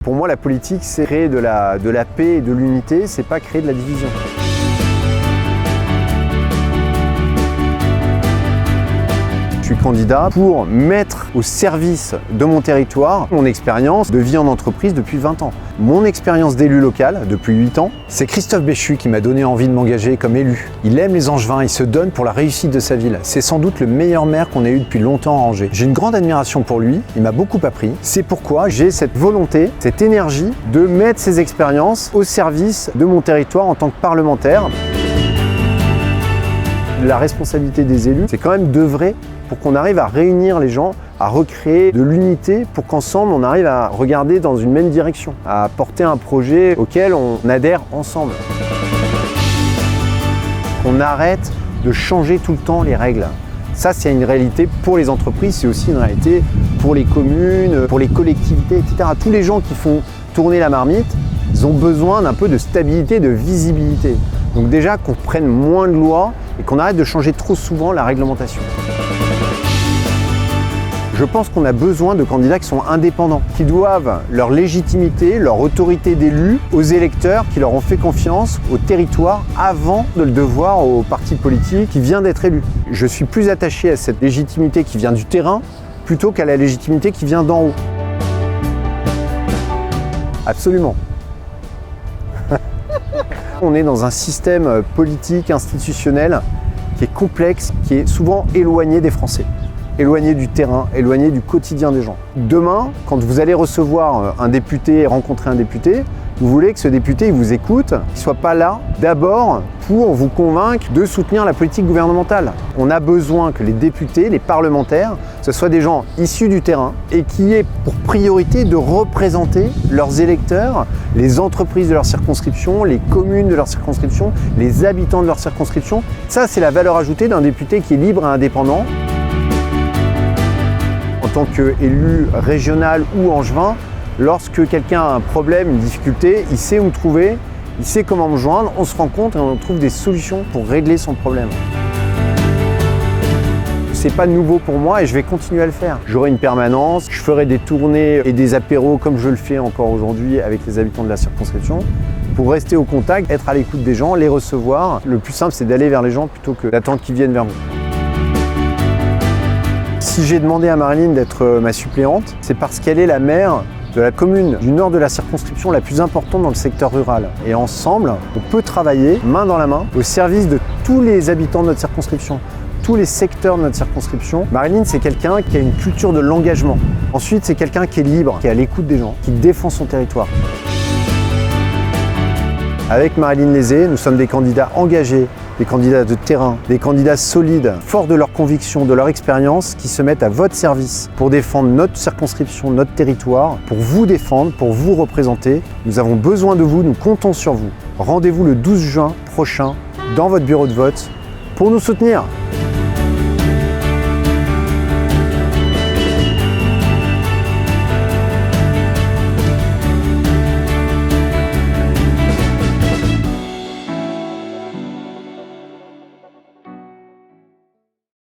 Pour moi, la politique, c'est créer de la paix et de l'unité, c'est pas créer de la division. Je suis candidat pour mettre au service de mon territoire mon expérience de vie en entreprise depuis 20 ans. Mon expérience d'élu local depuis 8 ans, c'est Christophe Béchu qui m'a donné envie de m'engager comme élu. Il aime les Angevins, il se donne pour la réussite de sa ville. C'est sans doute le meilleur maire qu'on ait eu depuis longtemps à Angers. J'ai une grande admiration pour lui, il m'a beaucoup appris. C'est pourquoi j'ai cette volonté, cette énergie de mettre ces expériences au service de mon territoire en tant que parlementaire. La responsabilité des élus, c'est quand même d'œuvrer pour qu'on arrive à réunir les gens, à recréer de l'unité pour qu'ensemble on arrive à regarder dans une même direction, à porter un projet auquel on adhère ensemble. On arrête de changer tout le temps les règles. Ça, c'est une réalité pour les entreprises, c'est aussi une réalité pour les communes, pour les collectivités, etc. Tous les gens qui font tourner la marmite, ils ont besoin d'un peu de stabilité, de visibilité. Donc déjà qu'on prenne moins de lois et qu'on arrête de changer trop souvent la réglementation. Je pense qu'on a besoin de candidats qui sont indépendants, qui doivent leur légitimité, leur autorité d'élu aux électeurs qui leur ont fait confiance, au territoire, avant de le devoir au parti politique qui vient d'être élu. Je suis plus attaché à cette légitimité qui vient du terrain plutôt qu'à la légitimité qui vient d'en haut. Absolument. On est dans un système politique, institutionnel qui est complexe, qui est souvent éloigné des Français. Éloigné du terrain, éloigné du quotidien des gens. Demain, quand vous allez recevoir un député, rencontrer un député, vous voulez que ce député il vous écoute, qu'il ne soit pas là d'abord pour vous convaincre de soutenir la politique gouvernementale. On a besoin que les députés, les parlementaires, ce soient des gens issus du terrain et qui aient pour priorité de représenter leurs électeurs, les entreprises de leur circonscription, les communes de leur circonscription, les habitants de leur circonscription. Ça, c'est la valeur ajoutée d'un député qui est libre et indépendant. En tant qu'élu régional ou angevin, lorsque quelqu'un a un problème, une difficulté, il sait où me trouver, il sait comment me joindre, on se rencontre et on trouve des solutions pour régler son problème. C'est pas nouveau pour moi et je vais continuer à le faire. J'aurai une permanence, je ferai des tournées et des apéros comme je le fais encore aujourd'hui avec les habitants de la circonscription pour rester au contact, être à l'écoute des gens, les recevoir. Le plus simple, c'est d'aller vers les gens plutôt que d'attendre qu'ils viennent vers nous. Si j'ai demandé à Marilyn d'être ma suppléante, c'est parce qu'elle est la maire de la commune du nord de la circonscription la plus importante dans le secteur rural. Et ensemble, on peut travailler main dans la main au service de tous les habitants de notre circonscription, tous les secteurs de notre circonscription. Marilyn, c'est quelqu'un qui a une culture de l'engagement. Ensuite, c'est quelqu'un qui est libre, qui est à l'écoute des gens, qui défend son territoire. Avec Marilyn Lézé, nous sommes des candidats engagés, des candidats de terrain, des candidats solides, forts de leurs convictions, de leur expérience, qui se mettent à votre service pour défendre notre circonscription, notre territoire, pour vous défendre, pour vous représenter. Nous avons besoin de vous, nous comptons sur vous. Rendez-vous le 12 juin prochain dans votre bureau de vote pour nous soutenir.